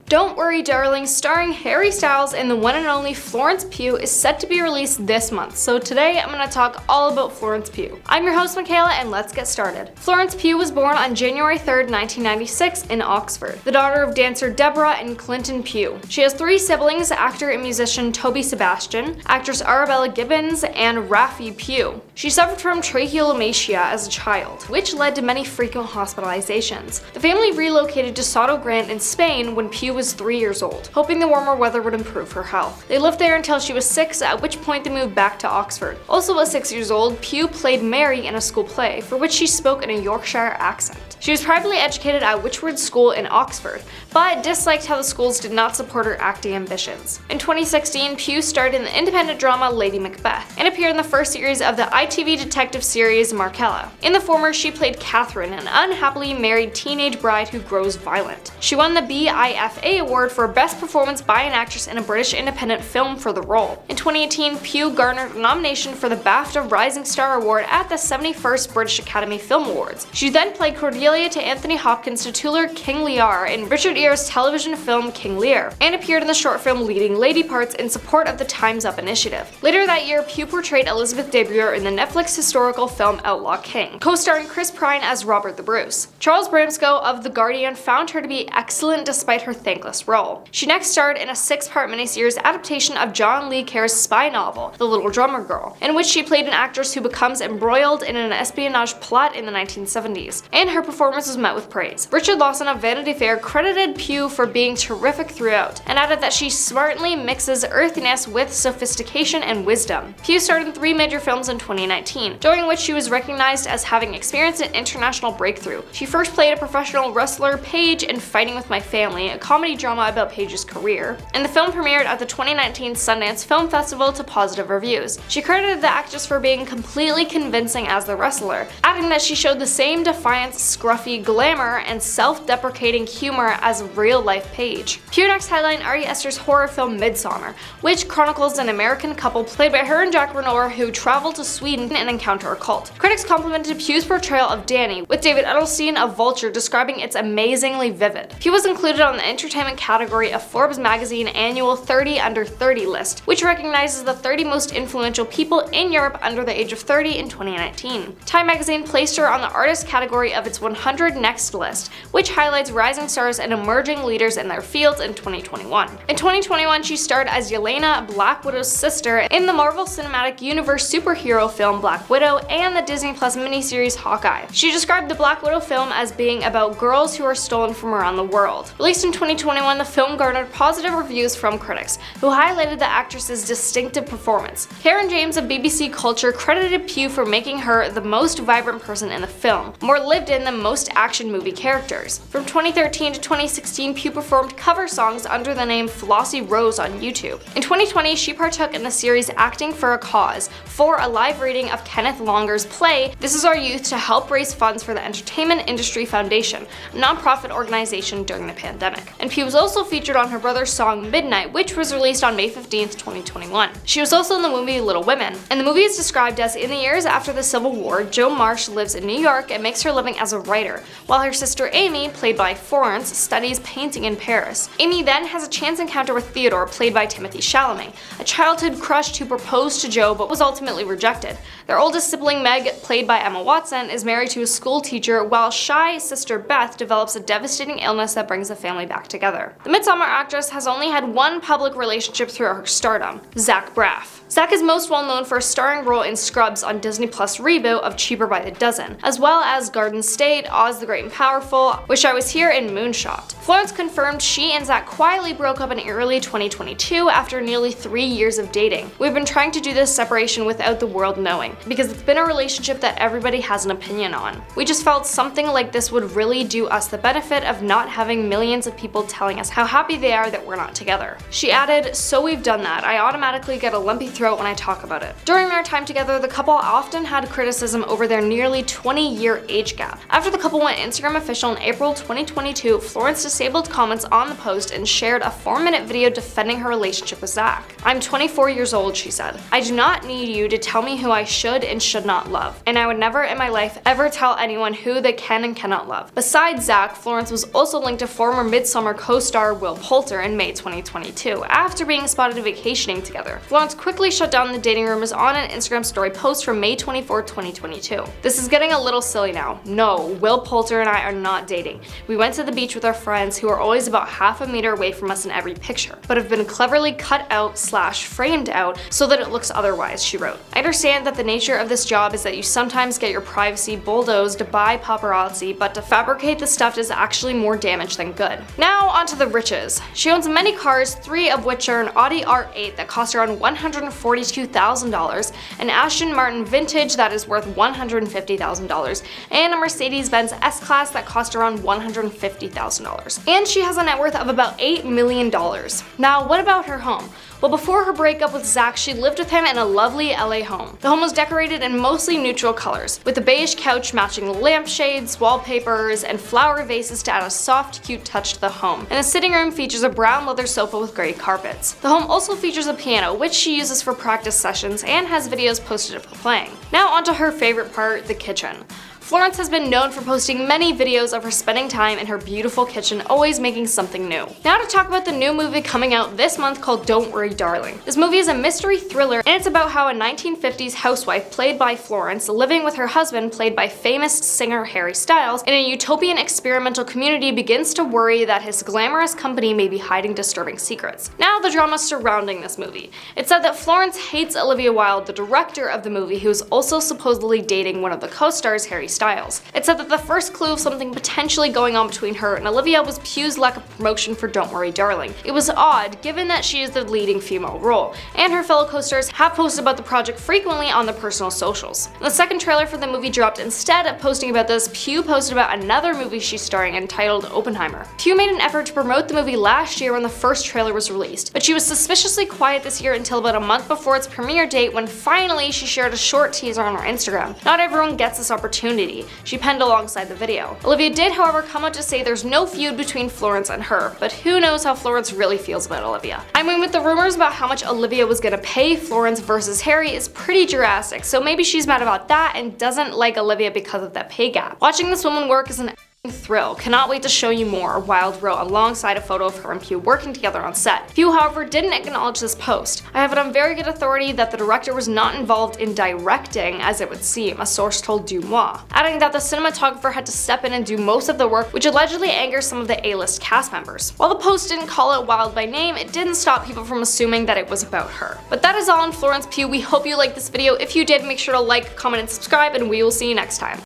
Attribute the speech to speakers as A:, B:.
A: Don't Worry Darling, starring Harry Styles and the one and only Florence Pugh, is set to be released this month, so today I'm going to talk all about Florence Pugh. I'm your host Michaela, and let's get started. Florence Pugh was born on January 3rd, 1996 in Oxford, the daughter of dancer Deborah and Clinton Pugh. She has three siblings, actor and musician Toby Sebastian, actress Arabella Gibbons, and Raffi Pugh. She suffered from tracheostomy as a child, which led to many frequent hospitalizations. The family relocated to Soto Grande in Spain when Pugh was 3 years old, hoping the warmer weather would improve her health. They lived there until she was 6, at which point they moved back to Oxford. Also at 6 years old, Pugh played Mary in a school play, for which she spoke in a Yorkshire accent. She was privately educated at Whitchwood School in Oxford, but disliked how the schools did not support her acting ambitions. In 2016, Pugh starred in the independent drama Lady Macbeth, and appeared in the first series of the ITV detective series Markella. In the former, she played Catherine, an unhappily married teenage bride who grows violent. She won the BIFA Award for Best Performance by an Actress in a British Independent Film for the role. In 2018, Pugh garnered a nomination for the BAFTA Rising Star Award at the 71st British Academy Film Awards. She then played Cordelia to Anthony Hopkins' titular King Lear in Richard Gere's television film King Lear, and appeared in the short film leading lady parts in support of the Time's Up initiative. Later that year, Pugh portrayed Elizabeth Debure in the Netflix historical film Outlaw King, co-starring Chris Pine as Robert the Bruce. Charles Bramsco of The Guardian found her to be excellent despite her thankless role. She next starred in a 6-part miniseries adaptation of John Le Carre's spy novel, The Little Drummer Girl, in which she played an actress who becomes embroiled in an espionage plot in the 1970s, and her performance was met with praise. Richard Lawson of Vanity Fair credited Pugh for being terrific throughout, and added that she smartly mixes earthiness with sophistication and wisdom. Pugh starred in 3 major films in 2019, during which she was recognized as having experienced an international breakthrough. She first played a professional wrestler, Paige, in Fighting with My Family, a comedy drama about Paige's career, and the film premiered at the 2019 Sundance Film Festival to positive reviews. She credited the actress for being completely convincing as the wrestler, adding that she showed the same defiance, scruffy glamour, and self-deprecating humor as real-life Paige. Pugh next headlined Ari Aster's horror film Midsommar, which chronicles an American couple played by her and Jack Reynor who travel to Sweden and encounter a cult. Critics complimented Pugh's portrayal of Danny, with David Edelstein of Vulture describing it's amazingly vivid. Pugh was included on the entertainment category of Forbes magazine annual 30 Under 30 list, which recognizes the 30 most influential people in Europe under the age of 30 in 2019. Time magazine placed her on the artist category of its 100 Next list, which highlights rising stars and emerging leaders in their fields in 2021. In 2021, she starred as Yelena, Black Widow's sister, in the Marvel Cinematic Universe superhero film Black Widow and the Disney Plus miniseries Hawkeye. She described the Black Widow film as being about girls who are stolen from around the world. Released in 2021, the film garnered positive reviews from critics, who highlighted the actress's distinctive performance. Karen James of BBC Culture credited Pugh for making her the most vibrant person in the film, more lived in than most action movie characters. From 2013 to 2016, Pugh performed cover songs under the name Flossie Rose on YouTube. In 2020, she partook in the series Acting for a Cause for a live reading of Kenneth Longer's play This Is Our Youth to help raise funds for the Entertainment Industry Foundation, a non-profit organization during the pandemic. And Pugh was also featured on her brother's song Midnight, which was released on May 15th, 2021. She was also in the movie Little Women, and the movie is described as in the years after the Civil War, Jo Marsh lives in New York and makes her living as a writer, while her sister Amy, played by Florence, studies painting in Paris. Amy then has a chance encounter with Theodore, played by Timothée Chalamet, a childhood crush who proposed to Jo but was ultimately rejected. Their oldest sibling Meg, played by Emma Watson, is married to a school teacher, while shy sister Beth develops a devastating illness that brings the family back together. The Midsommar actress has only had one public relationship throughout her stardom, Zach Braff. Zach is most well known for a starring role in Scrubs on Disney Plus reboot of Cheaper by the Dozen, as well as Garden State, Oz the Great and Powerful, Wish I Was Here, and Moonshot. Florence confirmed she and Zach quietly broke up in early 2022 after nearly 3 years of dating. We've been trying to do this separation without the world knowing, because it's been a relationship that everybody has an opinion on. We just felt something like this would really do us the benefit of not having millions of people telling us how happy they are that we're not together. She added, "So we've done that. I automatically get a lumpy throat when I talk about it." During their time together, the couple often had criticism over their nearly 20-year age gap. After the couple went Instagram official in April 2022, Florence disabled comments on the post and shared a 4-minute video defending her relationship with Zach. "I'm 24 years old," she said. "I do not need you to tell me who I I should and should not love, and I would never in my life ever tell anyone who they can and cannot love. Besides Zach, Florence was also linked to former Midsommar co-star Will Poulter in May 2022, after being spotted vacationing together. Florence quickly shut down the dating rumors on an Instagram story post from May 24, 2022. This is getting a little silly now. No, Will Poulter and I are not dating. We went to the beach with our friends who are always about half a meter away from us in every picture, but have been cleverly cut out / framed out so that it looks otherwise, she wrote. I understand that the nature of this job is that you sometimes get your privacy bulldozed by paparazzi, but to fabricate the stuff is actually more damage than good. Now onto the riches. She owns many cars, 3 of which are an Audi R8 that cost around $142,000, an Aston Martin Vintage that is worth $150,000, and a Mercedes-Benz S-Class that cost around $150,000. And she has a net worth of about $8 million. Now, what about her home? Well, before her breakup with Zach, she lived with him in a lovely LA home. The home was decorated in mostly neutral colors, with a beige couch matching lampshades, wallpapers, and flower vases to add a soft, cute touch to the home. And the sitting room features a brown leather sofa with gray carpets. The home also features a piano, which she uses for practice sessions and has videos posted of her playing. Now onto her favorite part, the kitchen. Florence has been known for posting many videos of her spending time in her beautiful kitchen, always making something new. Now to talk about the new movie coming out this month called Don't Worry Darling. This movie is a mystery thriller, and it's about how a 1950s housewife played by Florence, living with her husband played by famous singer Harry Styles, in a utopian experimental community begins to worry that his glamorous company may be hiding disturbing secrets. Now the drama surrounding this movie. It's said that Florence hates Olivia Wilde, the director of the movie, who is also supposedly dating one of the co-stars, Harry Styles. It said that the first clue of something potentially going on between her and Olivia was Pugh's lack of promotion for Don't Worry Darling. It was odd, given that she is the leading female role, and her fellow co-stars have posted about the project frequently on their personal socials. The second trailer for the movie dropped. Instead of posting about this, Pugh posted about another movie she's starring in titled Oppenheimer. Pugh made an effort to promote the movie last year when the first trailer was released, but she was suspiciously quiet this year until about a month before its premiere date, when finally she shared a short teaser on her Instagram. Not everyone gets this opportunity, she penned alongside the video. Olivia did, however, come out to say there's no feud between Florence and her, but who knows how Florence really feels about Olivia. I mean, with the rumors about how much Olivia was gonna pay Florence versus Harry is pretty drastic, so maybe she's mad about that and doesn't like Olivia because of that pay gap. Watching this woman work is an thrill. Cannot wait to show you more, Wilde wrote alongside a photo of her and Pugh working together on set. Pugh, however, didn't acknowledge this post. I have it on very good authority that the director was not involved in directing, as it would seem, a source told Dumois, adding that the cinematographer had to step in and do most of the work, which allegedly angers some of the A-list cast members. While the post didn't call out Wilde by name, it didn't stop people from assuming that it was about her. But that is all on Florence Pugh. We hope you liked this video. If you did, make sure to like, comment, and subscribe, and we will see you next time.